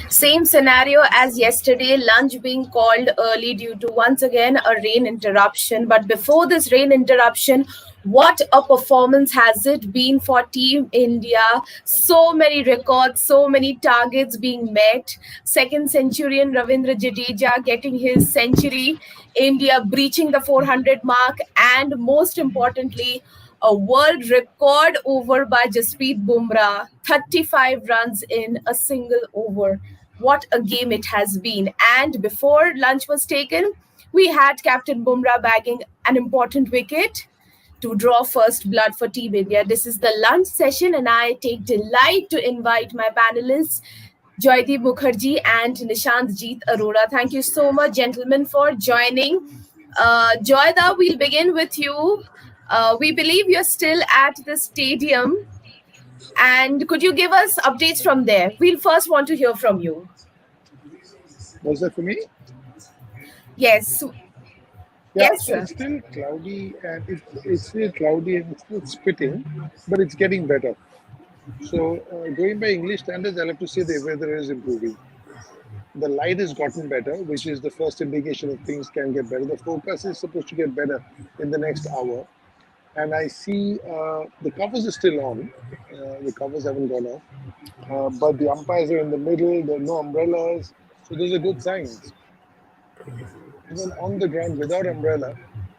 Same scenario as yesterday, lunch being called early due to once again a rain interruption. But before this rain interruption, what a performance has it been for Team India? So many records, so many targets being met. Second centurion Ravindra Jadeja getting his century, India breaching the 400 mark, and most importantly, a world record over by Jasprit Bumrah, 35 runs in a single over. What a game it has been. And before lunch was taken, we had Captain Bumrah bagging an important wicket to draw first blood for Team India. This is the lunch session, and I take delight to invite my panelists, Joydeep Mukherjee and Nishant Jeet Arora. Thank you so much, gentlemen, for joining. Joyda, we'll begin with you. We believe you're still at the stadium, and could you give us updates from there? We'll first want to hear from you. Was that for me? Yes, Yeah, yes, so sir. it's still cloudy and it's still cloudy and it's still spitting, but it's getting better. So, going by English standards, I'll have to say the weather is improving. The light has gotten better, which is the first indication of things can get better. The forecast is supposed to get better in the next hour. And I see the covers are still on. The covers haven't gone off. But the umpires are in the middle, there are no umbrellas. So those are good signs. Even on the ground without umbrella,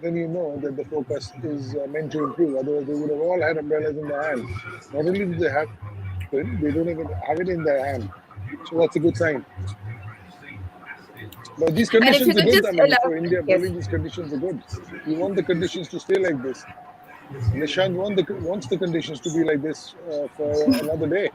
then you know that the forecast is meant to improve. Otherwise, they would have all had umbrellas in their hand. Not only do they have it, they don't even have it in their hand. So that's a good sign. But these And if you conditions are could good. I just mean, for elaborate, India, yes. bowling these conditions are good. You want the conditions to stay like this. Nishant wants the conditions to be like this for another day.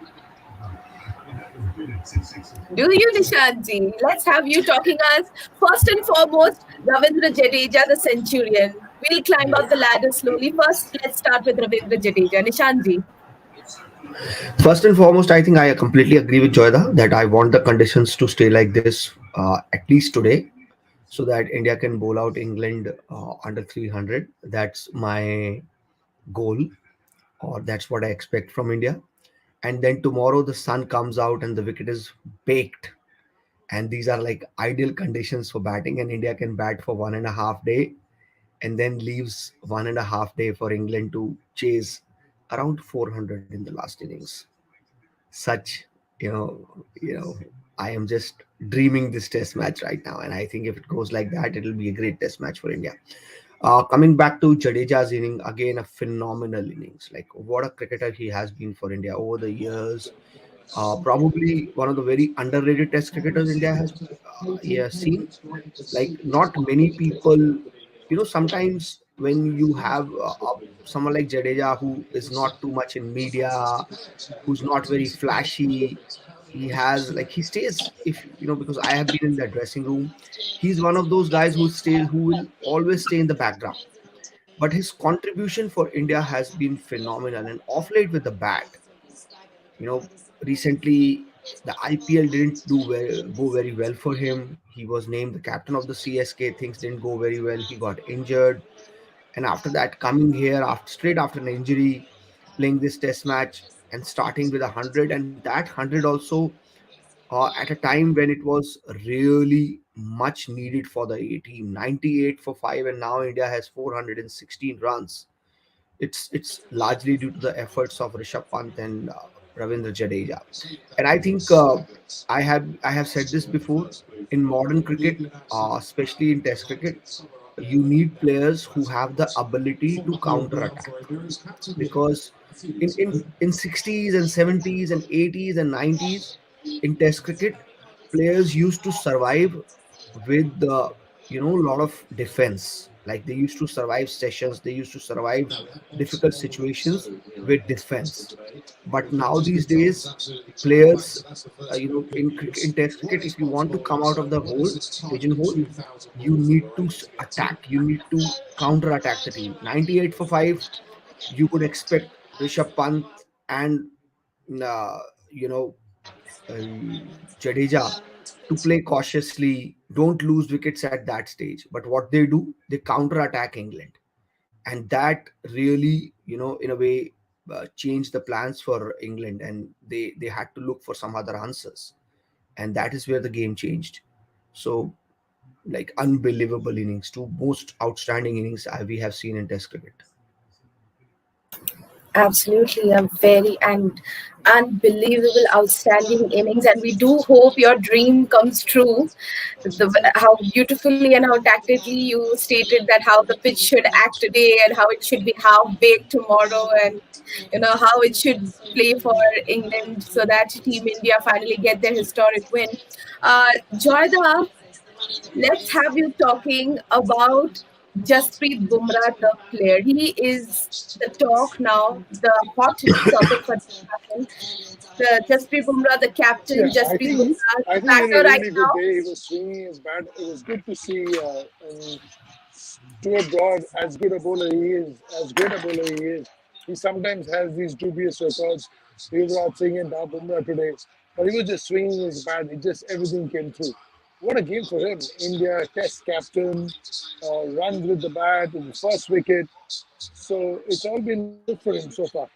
Do you, Nishantji? Let's have you talking us first and foremost, Ravindra Jadeja, the centurion. We'll climb up the ladder slowly. First, let's start with Ravindra Jadeja. Nishantji. First and foremost, I think I completely agree with Joyda that I want the conditions to stay like this at least today, so that India can bowl out England under 300. That's my goal, or that's what I expect from India. And then tomorrow the sun comes out and the wicket is baked. And these are like ideal conditions for batting, and India can bat for 1.5 day and then leaves 1.5 day for England to chase around 400 in the last innings. Such, you know, you know, I am just dreaming this test match right now, and I think if it goes like that, it'll be a great test match for India. Coming back to Jadeja's inning, again a phenomenal innings. Like what a cricketer he has been for India over the years. Probably one of the very underrated Test cricketers India has yeah, seen. Like not many people, sometimes when you have someone like Jadeja who is not too much in media, who's not very flashy, he has like he stays, if because I have been in that dressing room, he's one of those guys who will always stay in the background, but his contribution for India has been phenomenal. And off late with the bat, you know recently the IPL didn't go very well for him. He was named the captain of the CSK. Things didn't go very well. He got injured, and after that, coming here after straight after an injury, playing this test match and starting with 100, and that 100 also at a time when it was really much needed for the A team. 98 for 5, and now India has 416 runs. It's largely due to the efforts of Rishabh Pant and Ravindra Jadeja. And I think I have said this before, in modern cricket, especially in Test cricket, you need players who have the ability to counter attack, because in 60s and 70s and 80s and 90s in Test cricket, players used to survive with the a lot of defense. Like they used to survive sessions, they used to survive difficult situations with defense. But now these days, players, in Test cricket, if you want to come out of the hole, pigeonhole, you need to attack. You need to counter attack the team. 98 for 5, you would expect Rishabh Pant and uh, you know Jadeja to play cautiously, don't lose wickets at that stage. But what they do, they counter attack England, and that really, in a way, changed the plans for England, and they had to look for some other answers, and that is where the game changed. So, like, unbelievable innings, two most outstanding innings we have seen in Test cricket. Absolutely, a very and unbelievable, outstanding innings, and we do hope your dream comes true. How beautifully and how tactically you stated that how the pitch should act today and how it should be half baked tomorrow, and how it should play for England so that Team India finally get their historic win. Joyda, let's have you talking about Jasprit Bumrah, the player. He is the talk now, the hot topic for discussion. The Jasprit Bumrah, the captain, Yeah, Jasprit Bumrah, I the think he had a batter right really good now. day. He was swinging his bat. It was good to see Stuart Broad, as good a bowler he is, as great a bowler he is. He sometimes has these dubious records. He was out singing Da Bumrah today, but he was just swinging his bat. It just everything came through. What a game for him! India Test captain, runs with the bat, in the first wicket. So it's all been good for him so far.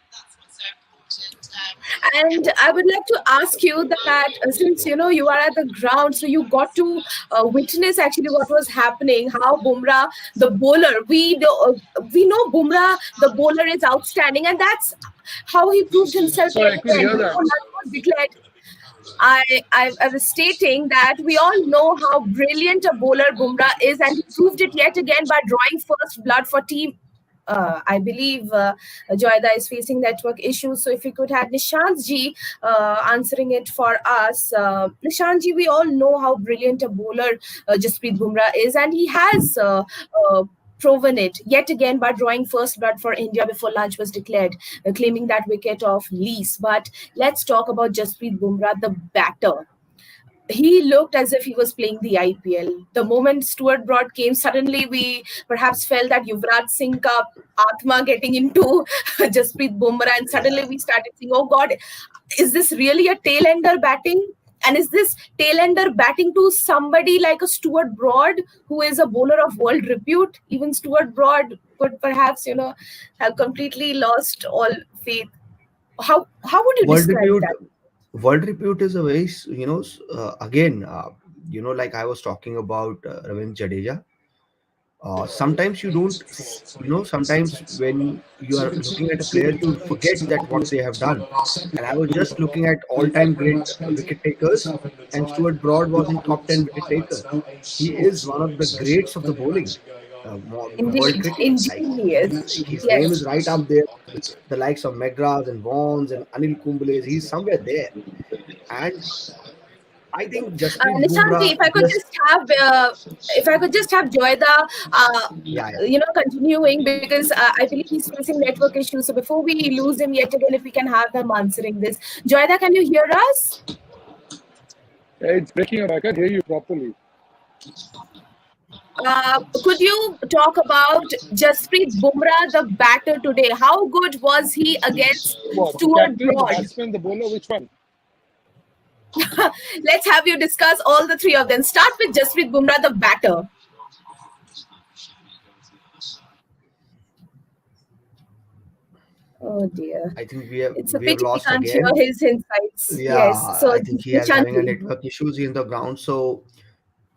And I would like to ask you that since you are at the ground, so you got to witness actually what was happening. How Bumrah, the bowler, we know Bumrah, the bowler is outstanding, and that's how he proved himself Sorry, yet I couldn't again hear that. before that was declared. I was stating that we all know how brilliant a bowler Bumrah is, and he proved it yet again by drawing first blood for team. I believe Joyda is facing network issues, so if we could have Nishant ji answering it for us. Nishant ji, we all know how brilliant a bowler Jasprit Bumrah is, and he has proven it yet again by drawing first blood for India before lunch was declared, claiming that wicket of Lees. But let's talk about Jasprit Bumrah, the batter. He looked as if he was playing the IPL. The moment Stuart Broad came, suddenly we perhaps felt that Yuvraj Singh ka Atma getting into Jasprit Bumrah, and suddenly we started saying, "Oh God, is this really a tail ender batting?" And is this tail ender batting to somebody like a Stuart Broad, who is a bowler of world repute? Even Stuart Broad could perhaps, have completely lost all faith. How would you World describe repute, that? world repute is a very again, like I was talking about Ravindra Jadeja. Sometimes you don't sometimes when you are looking at a player, you forget that what they have done. And I was just looking at all-time great wicket takers, and Stuart Broad was in top 10 wicket taker. He is one of the greats of the bowling, world Indeed, cricket. indeed, he is. Like, his name is Yes. right up there with the likes of McGrath and Vaughns and Anil Kumble's. He's somewhere there. And I think Jasprit Nishanti, Bumrah just, if I could just have Joyda, yeah, yeah. continuing, because I believe he's facing network issues. So before we lose him yet again, if we can have them answering this. Joyda, can you hear us? It's breaking up. I can't hear you properly. Could you talk about Jasprit Bumrah, the batter today? How good was he against What? The Stuart captain, the Broad? batsman, the bowler? Which one? Let's have you discuss all the three of them. Start with Jasprit Bumrah, the batter. Oh dear. I think It's a we have pity we lost can't hear again. his insights. Yes. Yeah, So, I think he has having a Nishanti. network issues in the ground. So,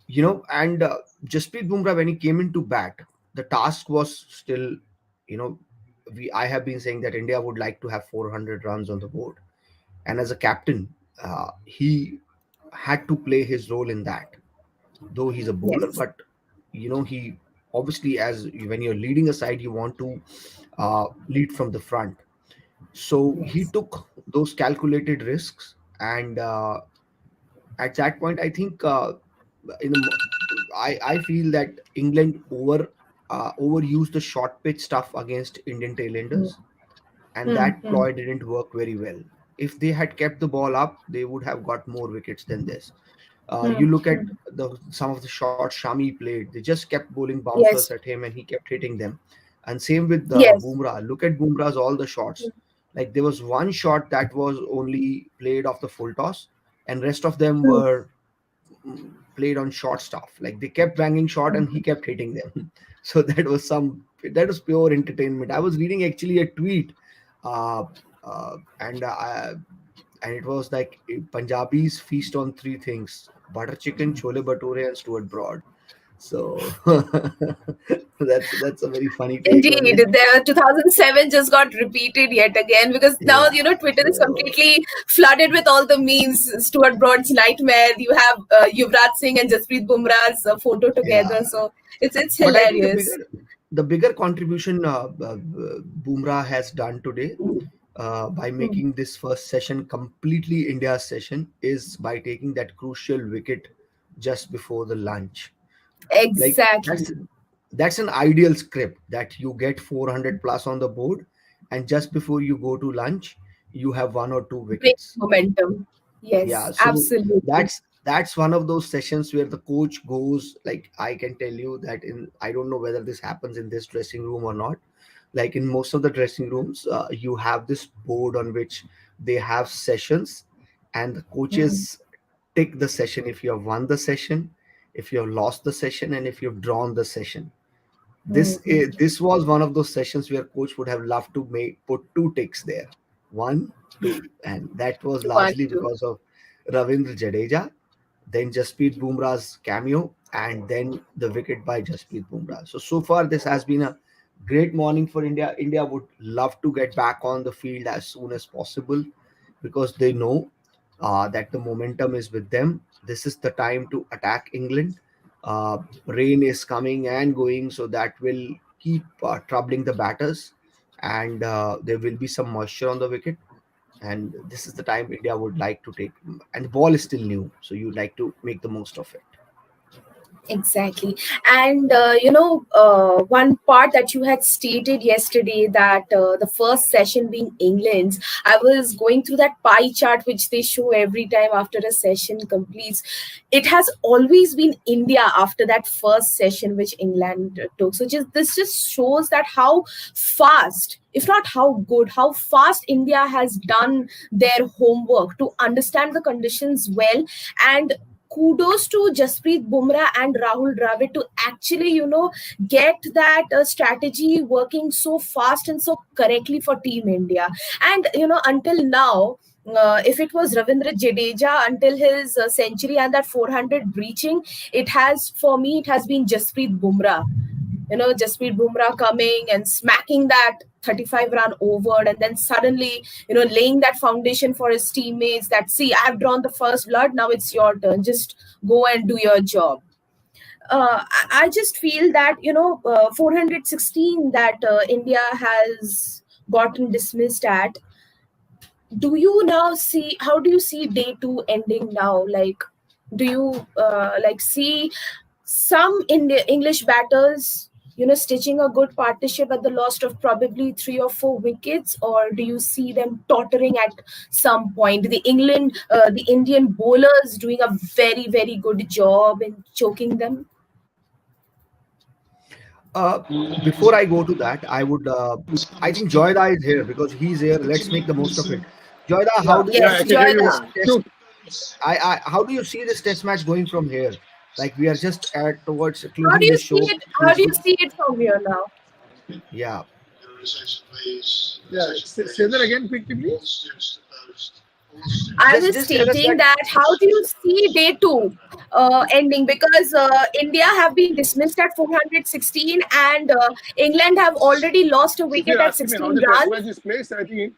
and Jasprit Bumrah, when he came into bat, the task was still, you know, I have been saying that India would like to have 400 runs on the board, and as a captain, he had to play his role in that. Though he's a bowler, Yes. but he obviously, as when you're leading a side, you want to lead from the front. So he Yes. took those calculated risks, and at that point, I think in the, I feel that England overused the short pitch stuff against Indian tailenders, and Hmm. that Hmm. ploy didn't work very well. If they had kept the ball up, they would have got more wickets than this. Hmm. You look at Hmm. some of the shots Shami played; they just kept bowling bouncers Yes. at him, and he kept hitting them. And same with Yes. Bumrah. Look at Bumrah's all the shots. Like, there was one shot that was only played off the full toss, and rest of them Hmm. were played on short stuff. Like, they kept banging short, and he kept hitting them. So that was pure entertainment. I was reading actually a tweet uh, and it was like Punjabis feast on three things: butter chicken, chole bhature, and stewed broad. So that's a very funny take on Indeed, it. the 2007 just got repeated yet again because now Yeah. Twitter is So completely flooded with all the memes. Stuart Broad's nightmare. You have Yuvraj Singh and Jasprit Bumrah's photo yeah, together, so it's but I think hilarious. the bigger contribution Bumrah has done today by Hmm. making this first session completely India's session is by taking that crucial wicket just before the lunch. Like Exactly, that's an ideal script that you get 400 plus on the board, and just before you go to lunch you have one or two big wickets. momentum. Yeah, Yes, so absolutely. that's one of those sessions where the coach goes, like, I can tell you that in, I don't know whether this happens in this dressing room or not, like in most of the dressing rooms you have this board on which they have sessions, and the Hmm. coaches tick the session if you have won the session, if you have lost the session, and if you've drawn the session. Hmm. This was one of those sessions where coach would have loved to make put two ticks there, one, two, and that was One, largely two. because of Ravindra Jadeja, then Jasprit Bumrah's cameo, and then the wicket by Jasprit Bumrah. So far this has been a great morning for India. India would love to get back on the field as soon as possible because they know that the momentum is with them. This is the time to attack England. Rain is coming and going, so that will keep troubling the batters, and there will be some moisture on the wicket. And this is the time India would like to take, and the ball is still new, so you'd like to make the most of it. Exactly. And, one part that you had stated yesterday that the first session being England's, I was going through that pie chart which they show every time after a session completes. It has always been India after that first session which England took. So this just shows that how fast, if not how good, how fast India has done their homework to understand the conditions well. And kudos to Jasprit Bumrah and Rahul Dravid to actually, get that strategy working so fast and so correctly for Team India. And, until now, if it was Ravindra Jadeja until his century and that 400 breaching, for me, it has been Jasprit Bumrah. Jasprit Bumrah coming and smacking that 35 run over, and then suddenly, laying that foundation for his teammates that, see, I've drawn the first blood, now it's your turn. Just go and do your job. I just feel that, 416 that India has gotten dismissed at. Do you now see, how do you see day two ending now? Like, do you see some English batters, stitching a good partnership at the loss of probably three or four wickets, or do you see them tottering at some point? The Indian bowlers doing a very, very good job in choking them. Uh, Before I go to that, I think Joyda is here because he's here. Let's make the most of it. Joyda, how Yeah, do you yeah, I Yes, see can hear you. this Joyda. test? How do you see this test match going from here? Like we are just at towards How do closing you this see show. it? How This do you would, see it from here now? yeah. Yeah, say that again quickly, please. I was Just tell us stating that. that how do you see day two ending? Because India have been dismissed at 416 and England have already lost a If wicket you're at asking me how 16 the test runs. match is placed, I think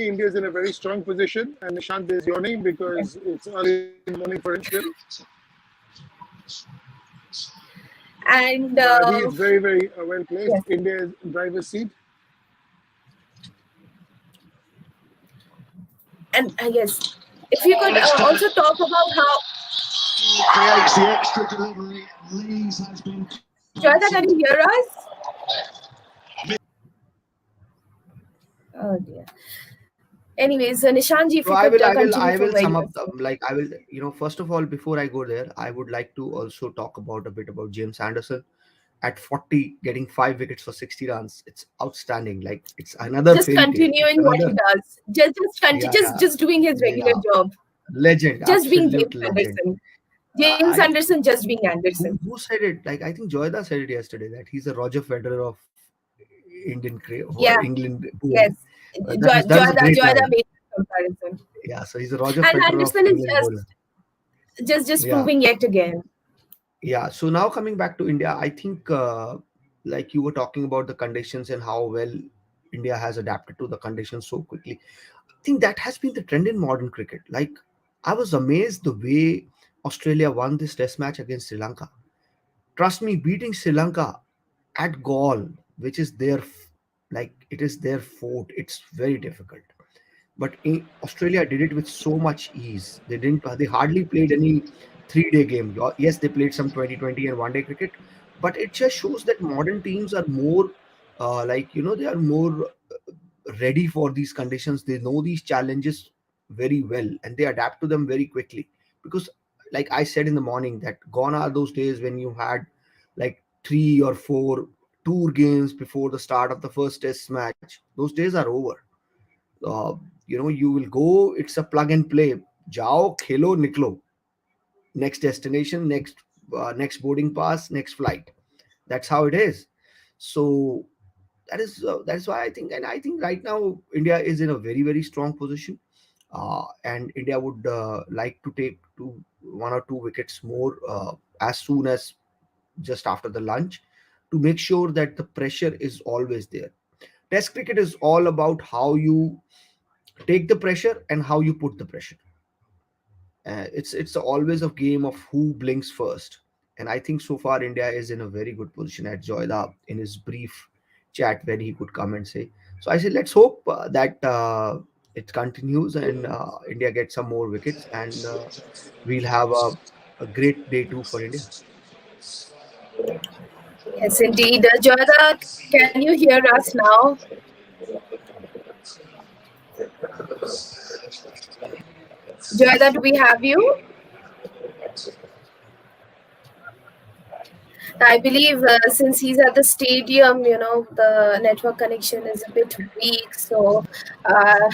India is in a very strong position, and Nishant is yawning because it's early morning for him still. And But I think it's very, very well placed. yes, India is in driver's seat. and yes, if you could also talk about how Creates the extra delivery. Lees has been Joyda, cancelled. can you hear us? Oh dear. Anyways, Nishanji, if So you could I continue from will where sum you up. were saying. Like I will, first of all, before I go there, I would like to also talk about a bit about James Anderson at 40, getting 5 wickets for 60 runs. It's outstanding. Like it's another Just fairy tale. It's continuing what he another, does. yeah, Just doing his regular yeah, job. legend, Just being absolute James legend. Anderson. James I think Anderson just being Anderson. who said it? Like I think Joyda said it yesterday that he's a Roger Federer of Indian Yeah, England bowling. yes. That is a great Joyda line. made the comparison. Yeah, so he's a Roger And Federer of Anderson is England bowler. just Yeah, proving yet again. yeah. So now coming back to India, I think like you were talking about the conditions and how well India has adapted to the conditions so quickly. I think that has been the trend in modern cricket. Like I was amazed the way Australia won this Test match against Sri Lanka. Trust me, beating Sri Lanka at Gaul, which is like it is their fort. It's very difficult. But Australia did it with so much ease. They didn't. They hardly played any 3 day game. Yes, they played some 2020 and 1 day cricket, but it just shows that modern teams are more, like they are more ready for these conditions. They know these challenges very well and they adapt to them very quickly. Because, like I said in the morning, that gone are those days when you had like 3 or 4 tour games before the start of the first Test match. Those days are over. uh, you will go, it's a plug and play. Jao, khelo, niklo. Next destination, next boarding pass, next flight. That's how it is. So that is why I think, and I think right now India is in a very very strong position. And India would like to take 1 or 2 wickets more as soon as just after the lunch, to make sure that the pressure is always there. Test cricket is all about how you take the pressure and how you put the pressure. It's always a game of who blinks first. And I think so far India is in a very good position, at Joyda in his brief chat when he could come and say. So I said, let's hope that it continues and India gets some more wickets, and we'll have a great day 2 for India. Yes, indeed. Joyda, can you hear us now? Joyda, do we have you? I believe since he's at the stadium, the network connection is a bit weak. So, uh,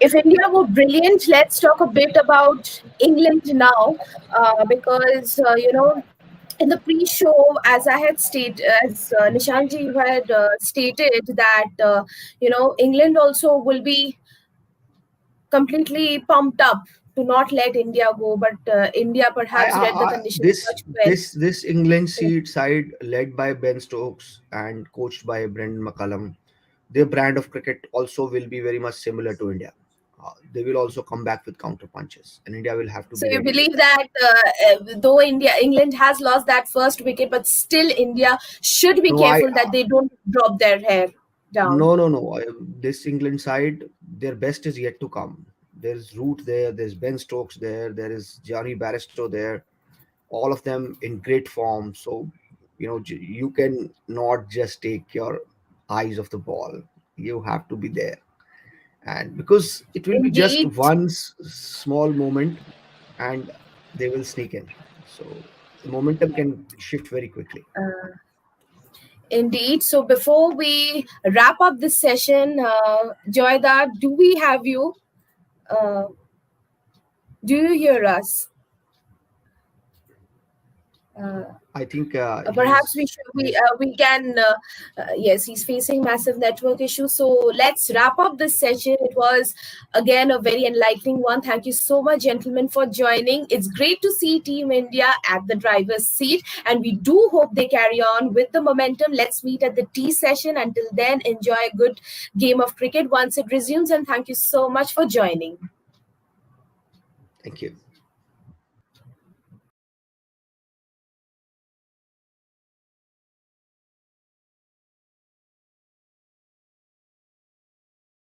if India were brilliant, let's talk a bit about England now, because in the pre-show, as I had stated, as Nishanji you had stated that England also will be completely pumped up to not let India go, but India perhaps read the conditions This much well. this England side led by Ben Stokes and coached by Brendan McCullum, their brand of cricket also will be very much similar to India. They will also come back with counter punches, and India will have to So be you ready with believe that. that though England has lost that first wicket, but still India should be No, I careful that they don't drop their hair down. no no no. This England side, their best is yet to come. There's Root there. There's Ben Stokes there. There is Johnny Barristo there. All of them in great form. So you can not just take your eyes off the ball. You have to be there, and because it will be just Indeed, one small moment, and they will sneak in. So the momentum can shift very quickly. indeed. So before we wrap up this session, Joyda, do we have you? Uh, do you hear us? Uh, I think Perhaps he's we can yes, he's facing massive network issues, so let's wrap up this session. It was again a very enlightening one. Thank you so much, gentlemen, for joining. It's great to see Team India at the driver's seat, and we do hope they carry on with the momentum. Let's meet at the tea session. Until then, enjoy a good game of cricket once it resumes, and thank you so much for joining. thank you.